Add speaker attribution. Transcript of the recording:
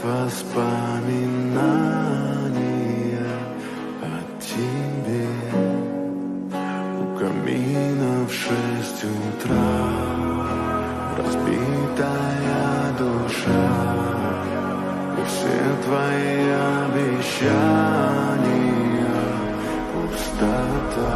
Speaker 1: воспоминания о тебе. У камина в 6 утра разбитая душа, и все твои обещания пустота.